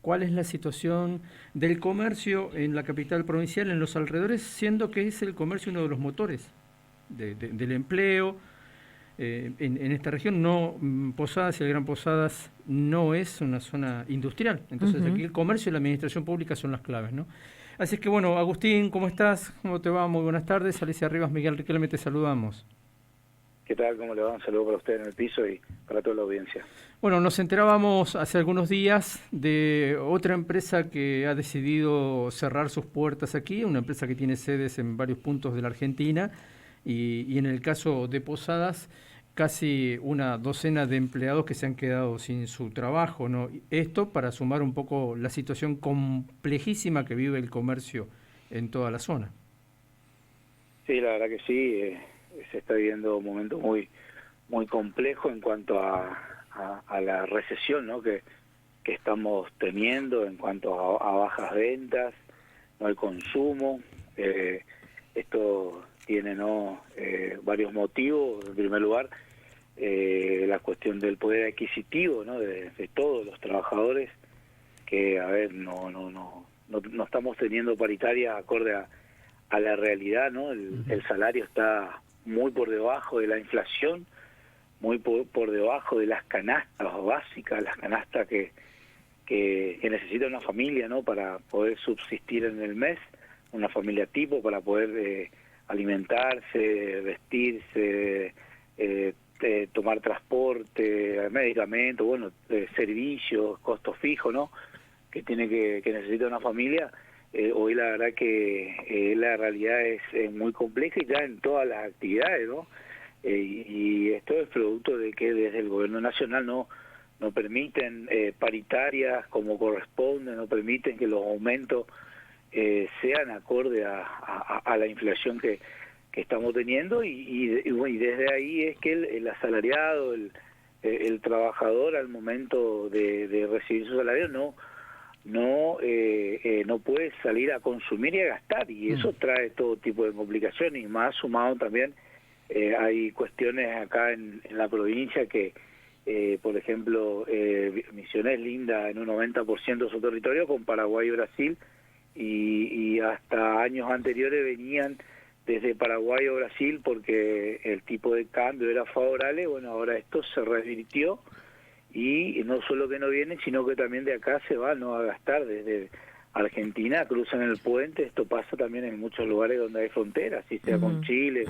cuál es la situación del comercio en la capital provincial, en los alrededores, siendo que es el comercio uno de los motores del empleo. En esta región Posadas y el Gran Posadas no es una zona industrial, entonces aquí el comercio y la administración pública son las claves, ¿no? Así es que bueno, Agustín, ¿cómo estás? ¿Cómo te va? Muy buenas tardes. Alicia Rivas, Miguel Riquelme, te saludamos. ¿Qué tal? ¿Cómo le va? Un saludo para usted en el piso y para toda la audiencia. Bueno, nos enterábamos hace algunos días de otra empresa que ha decidido cerrar sus puertas aquí, una empresa que tiene sedes en varios puntos de la Argentina y en el caso de Posadas, casi una docena de empleados que se han quedado sin su trabajo, ¿no? Esto para sumar un poco la situación complejísima que vive el comercio en toda la zona. Sí, la verdad que sí, se está viviendo un momento muy complejo en cuanto a la recesión, ¿no? que estamos teniendo en cuanto a bajas ventas, no al consumo. Esto tiene varios motivos. En primer lugar, la cuestión del poder adquisitivo, ¿no? de todos los trabajadores, que a ver no estamos teniendo paritaria acorde a la realidad, ¿no? El salario está muy por debajo de la inflación, muy por debajo de las canastas básicas, las canastas que necesita una familia, ¿no? Para poder subsistir en el mes, una familia tipo, para poder alimentarse, vestirse, tomar transporte, medicamentos, bueno, servicios, costos fijos, ¿no? Que necesita una familia. Hoy la verdad que la realidad es muy compleja y ya en todas las actividades, ¿no? Y esto es producto de que desde el gobierno nacional no permiten paritarias como corresponde, no permiten que los aumentos sean acorde a la inflación que estamos teniendo y desde ahí es que el asalariado, el trabajador al momento de recibir su salario no puede salir a consumir y a gastar, y eso trae todo tipo de complicaciones, y más sumado también hay cuestiones acá en la provincia que por ejemplo Misiones linda en un 90% de su territorio con Paraguay y Brasil, y hasta años anteriores venían desde Paraguay o Brasil porque el tipo de cambio era favorable. Bueno, ahora esto se revirtió y no solo que no vienen, sino que también de acá se van, ¿no? A gastar desde Argentina, cruzan el puente. Esto pasa también en muchos lugares donde hay fronteras, así sea con Chile,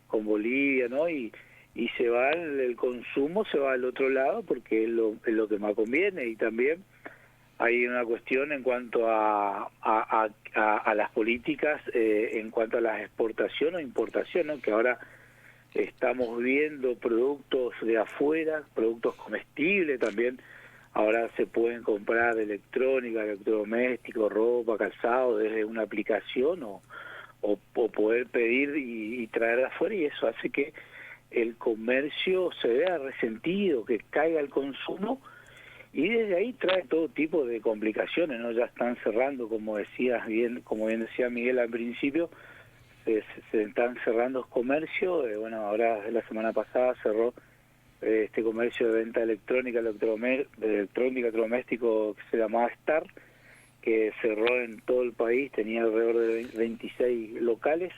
con Bolivia, ¿no? Y se va el consumo, se va al otro lado porque es lo que más conviene. Y también hay una cuestión en cuanto a las políticas, en cuanto a las exportación o importación, ¿no? Que ahora estamos viendo productos de afuera, productos comestibles también. Ahora se pueden comprar electrónica, electrodomésticos, ropa, calzado desde una aplicación o poder pedir y traer de afuera, y eso hace que el comercio se vea resentido, que caiga el consumo, y desde ahí trae todo tipo de complicaciones, ¿no? Ya están cerrando, como bien decía Miguel al principio, se están cerrando comercios. Bueno, ahora la semana pasada cerró este comercio de venta electrónica, electrodoméstico que se llamaba Star, que cerró en todo el país, tenía alrededor de 26 locales,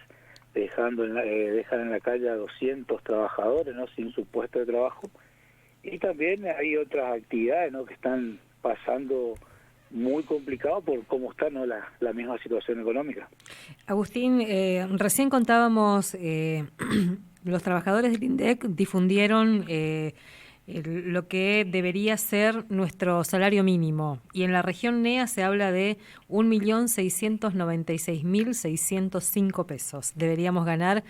dejan en la calle a 200 trabajadores, ¿no? Sin su puesto de trabajo. Y también hay otras actividades, ¿no? Que están pasando muy complicado por cómo está, ¿no? la misma situación económica. Agustín, recién contábamos, los trabajadores del INDEC difundieron lo que debería ser nuestro salario mínimo, y en la región NEA se habla de 1.696.605 pesos. Deberíamos ganar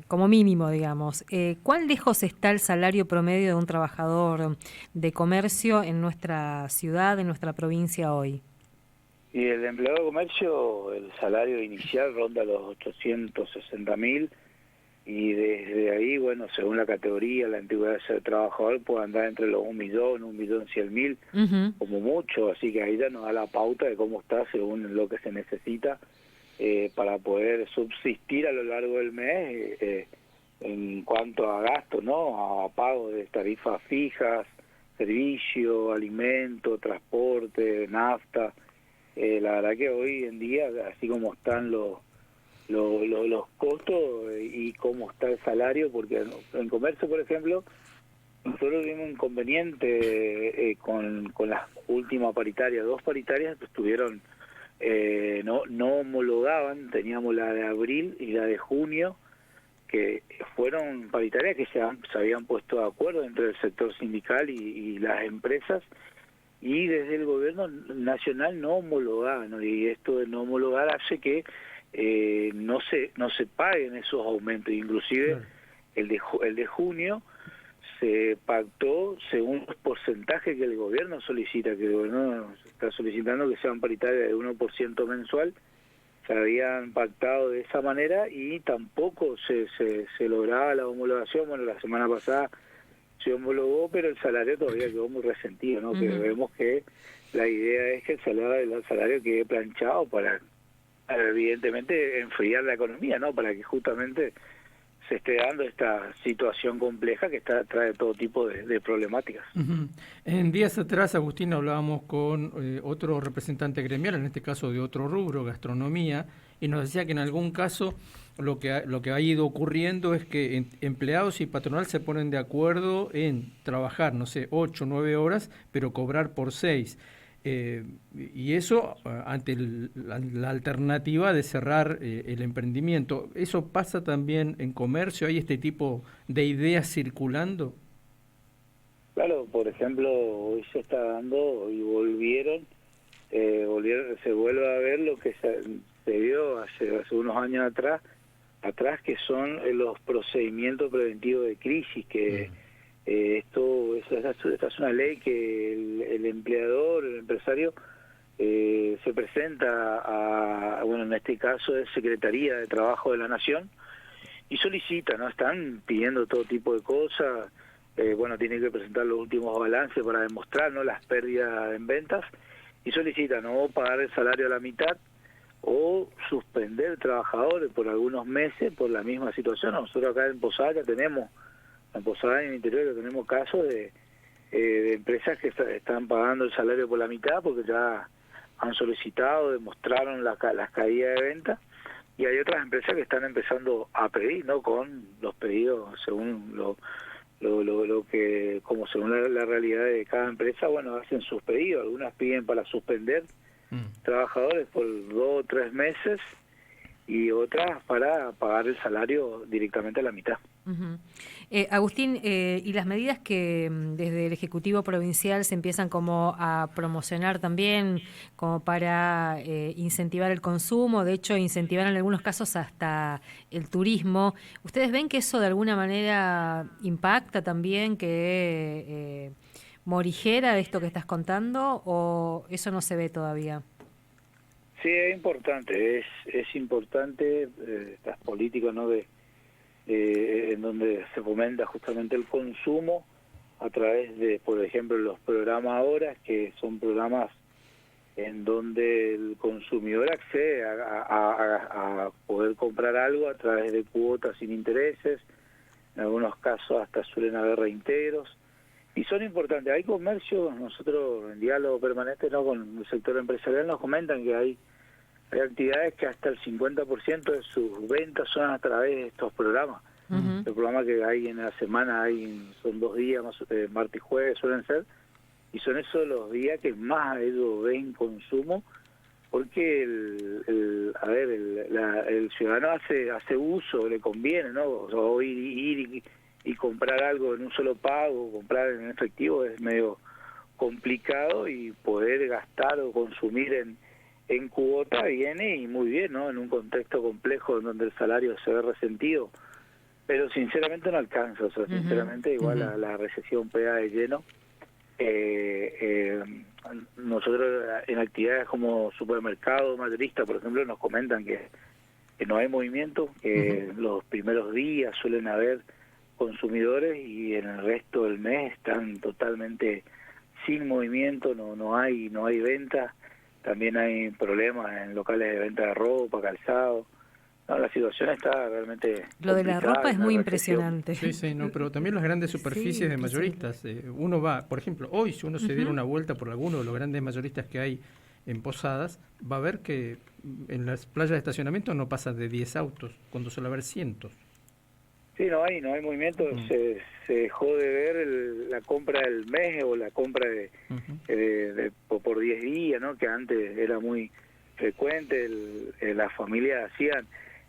como mínimo, digamos. ¿Cuán lejos está el salario promedio de un trabajador de comercio en nuestra ciudad, en nuestra provincia hoy? Y el empleado de comercio, el salario inicial ronda los 860.000, y desde ahí, bueno, según la categoría, la antigüedad de ser trabajador, puede andar entre los 1.100.000, como mucho. Así que ahí ya nos da la pauta de cómo está según lo que se necesita para poder subsistir a lo largo del mes en cuanto a gastos, ¿no? A pago de tarifas fijas, servicio, alimento, transporte, transporte, nafta. La verdad que hoy en día, así como están los costos y cómo está el salario, porque en comercio, por ejemplo, nosotros tuvimos un inconveniente con las últimas paritarias. 2 paritarias que estuvieron, no homologaban, teníamos la de abril y la de junio, que fueron paritarias que se habían puesto de acuerdo entre el sector sindical y las empresas, y desde el gobierno nacional no homologaban, ¿no? Y esto de no homologar hace que no se paguen esos aumentos. Inclusive Claro. el de junio se pactó según los porcentajes que el gobierno solicita, que el gobierno está solicitando que sean paritarias de 1% mensual. Se habían pactado de esa manera y tampoco se lograba la homologación. Bueno, la semana pasada se homologó, pero el salario todavía quedó muy resentido, ¿no? Que vemos que la idea es que el salario quede planchado para, evidentemente, enfriar la economía, ¿no? Para que justamente se esté dando esta situación compleja que trae todo tipo de problemáticas. En días atrás, Agustín, hablábamos con otro representante gremial, en este caso de otro rubro, gastronomía, y nos decía que en algún caso lo que ha ido ocurriendo es que empleados y patronal se ponen de acuerdo en trabajar, no sé, 8 o 9 horas, pero cobrar por 6. Y eso ante la alternativa de cerrar el emprendimiento. ¿Eso pasa también en comercio? ¿Hay este tipo de ideas circulando? Claro, por ejemplo, hoy se está dando y se vuelve a ver lo que se vio hace unos años atrás, que son los procedimientos preventivos de crisis, que esta es una ley que el empleador, el empresario, se presenta bueno, en este caso es Secretaría de Trabajo de la Nación, y solicita, ¿no? Están pidiendo todo tipo de cosas. Bueno, tiene que presentar los últimos balances para demostrar, ¿no?, las pérdidas en ventas, y solicita no pagar el salario a la mitad o suspender trabajadores por algunos meses por la misma situación. Nosotros acá en Posada tenemos, en Posada y en el interior tenemos casos de empresas que están pagando el salario por la mitad porque ya han solicitado, demostraron las caídas de ventas, y hay otras empresas que están empezando a pedir, ¿no?, con los pedidos según lo que, como según la realidad de cada empresa, bueno, hacen sus pedidos. Algunas piden para suspender trabajadores por 2 o 3 meses y otras para pagar el salario directamente a la mitad. Agustín, y las medidas que desde el Ejecutivo Provincial se empiezan como a promocionar también como para incentivar el consumo, de hecho incentivar en algunos casos hasta el turismo, ¿ustedes ven que eso de alguna manera impacta también, que morigera esto que estás contando, o eso no se ve todavía? Sí, es importante, es importante estas políticas, ¿no?, en donde se fomenta justamente el consumo a través de, por ejemplo, los programas ahora, que son programas en donde el consumidor accede a poder comprar algo a través de cuotas sin intereses. En algunos casos hasta suelen haber reintegros, y son importantes. Hay comercios, nosotros en diálogo permanente, ¿no?, con el sector empresarial, nos comentan que hay actividades que hasta el 50% de sus ventas son a través de estos programas. El programa que hay en la semana son 2 días, martes y jueves suelen ser, y son esos los días que más ellos ven consumo, porque el ciudadano hace uso, le conviene, ¿no? O sea, ir y comprar algo en un solo pago, comprar en efectivo es medio complicado, y poder gastar o consumir en cuota viene y muy bien, ¿no?, en un contexto complejo en donde el salario se ve resentido, pero sinceramente no alcanza. O sea, sinceramente igual la recesión pega de lleno. Nosotros en actividades como supermercados, mayoristas, por ejemplo, nos comentan que no hay movimiento, que los primeros días suelen haber consumidores y en el resto del mes están totalmente sin movimiento, no hay venta. También hay problemas en locales de venta de ropa, calzado. No, la situación está realmente Lo de la complicada, ropa es una muy recesión. impresionante. Sí, sí, no, pero también las grandes superficies de mayoristas. Uno va, por ejemplo, hoy si uno se diera una vuelta por alguno de los grandes mayoristas que hay en Posadas, va a ver que en las playas de estacionamiento no pasa de 10 autos, cuando suele haber cientos. Sí, no hay movimiento, se dejó de ver la compra del mes o la compra por 10 días, ¿no? Que antes era muy frecuente, las familias hacían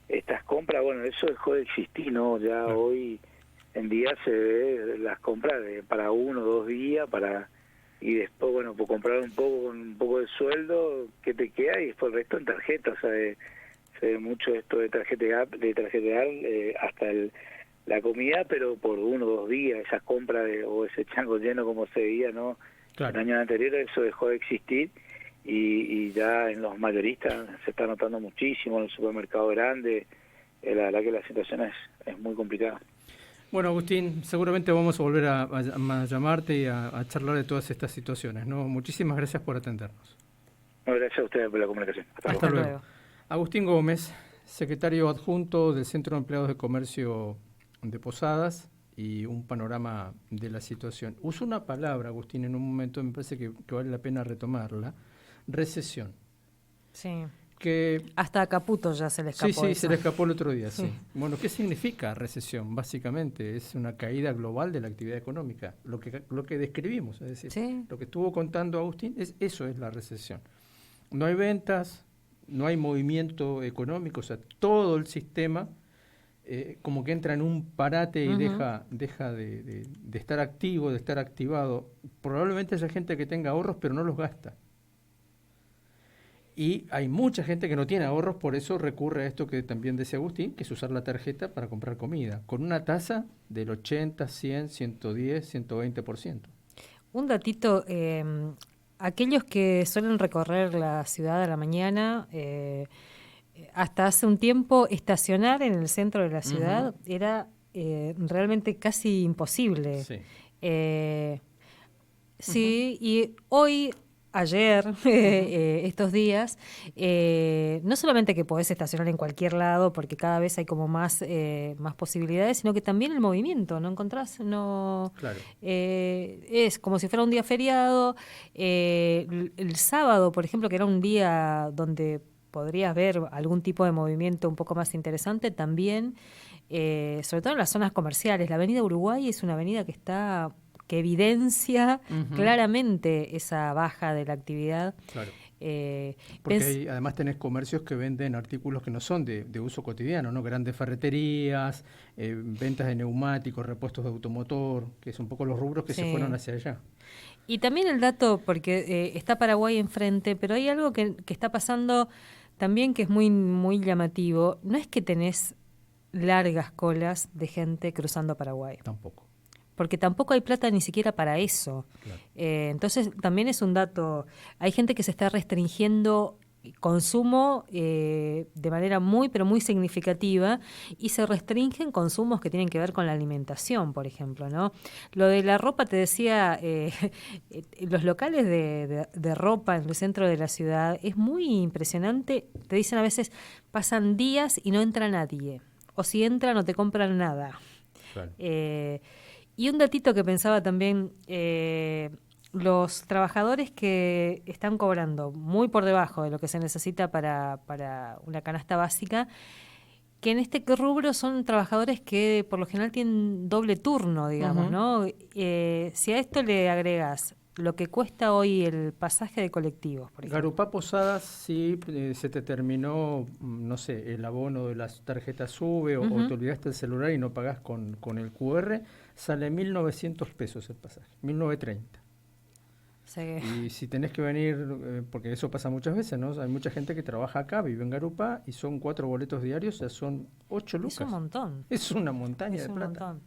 estas compras, bueno, eso dejó de existir, ¿no? Ya hoy en día se ve las compras para 1 o 2 días, y después, bueno, por comprar un poco con un poco de sueldo, que te queda, y después el resto en tarjeta, o sea, se ve mucho esto de tarjetear hasta la comida, pero por 1 o 2 días, esas compras o ese chango lleno como se veía, ¿no? Claro. El año anterior eso dejó de existir, y ya en los mayoristas se está notando muchísimo, en el supermercado grande, la verdad que la situación es muy complicada. Bueno, Agustín, seguramente vamos a volver a llamarte y a charlar de todas estas situaciones, ¿no? Muchísimas gracias por atendernos. No, gracias a ustedes por la comunicación. Hasta luego. Agustín Gómez, secretario adjunto del Centro de Empleados de Comercio de Posadas, y un panorama de la situación. Uso una palabra, Agustín, en un momento me parece que vale la pena retomarla: recesión. Sí. Que hasta a Caputo ya se le escapó. Sí, se le escapó el otro día, sí. Bueno, ¿qué significa recesión? Básicamente es una caída global de la actividad económica, lo que describimos, es decir, lo que estuvo contando Agustín, eso es la recesión. No hay ventas, no hay movimiento económico, o sea, todo el sistema como que entra en un parate y deja de estar activo, de estar activado. Probablemente haya gente que tenga ahorros, pero no los gasta. Y hay mucha gente que no tiene ahorros, por eso recurre a esto que también decía Agustín, que es usar la tarjeta para comprar comida, con una tasa del 80, 100, 110, 120%. Un datito, aquellos que suelen recorrer la ciudad a la mañana, hasta hace un tiempo estacionar en el centro de la ciudad era realmente casi imposible. Sí. Sí, y hoy, ayer, estos días, no solamente que podés estacionar en cualquier lado, porque cada vez hay como más posibilidades, sino que también el movimiento, ¿no encontrás? No, claro. Es como si fuera un día feriado. El sábado, por ejemplo, que era un día donde podrías ver algún tipo de movimiento un poco más interesante, también, sobre todo en las zonas comerciales. La avenida Uruguay es una avenida que evidencia claramente esa baja de la actividad. Claro. Porque además tenés comercios que venden artículos que no son de uso cotidiano, ¿no? Grandes ferreterías, ventas de neumáticos, repuestos de automotor, que es un poco los rubros que se fueron hacia allá. Y también el dato, porque está Paraguay enfrente, pero hay algo que está pasando también que es muy, muy llamativo. No es que tenés largas colas de gente cruzando Paraguay. Tampoco. Porque tampoco hay plata ni siquiera para eso. Claro. Entonces también es un dato. Hay gente que se está restringiendo consumo de manera muy, pero muy significativa, y se restringen consumos que tienen que ver con la alimentación, por ejemplo, ¿no? Lo de la ropa, te decía, los locales de ropa en el centro de la ciudad es muy impresionante. Te dicen a veces, pasan días y no entra nadie, o si entran no te compran nada. Claro. Y un datito que pensaba también, los trabajadores que están cobrando muy por debajo de lo que se necesita para una canasta básica, que en este rubro son trabajadores que por lo general tienen doble turno, digamos, ¿no? Si a esto le agregas lo que cuesta hoy el pasaje de colectivos, por ejemplo. Garupá Posadas, si se te terminó, no sé, el abono de las tarjetas SUBE o te olvidaste el celular y no pagás con el QR, sale 1.900 pesos el pasaje, 1.930. Sí. Y si tenés que venir, porque eso pasa muchas veces, ¿no? Hay mucha gente que trabaja acá, vive en Garupá, y son 4 boletos diarios, o sea, son 8 lucas. Es un montón. Es una montaña es de un plata. Montón.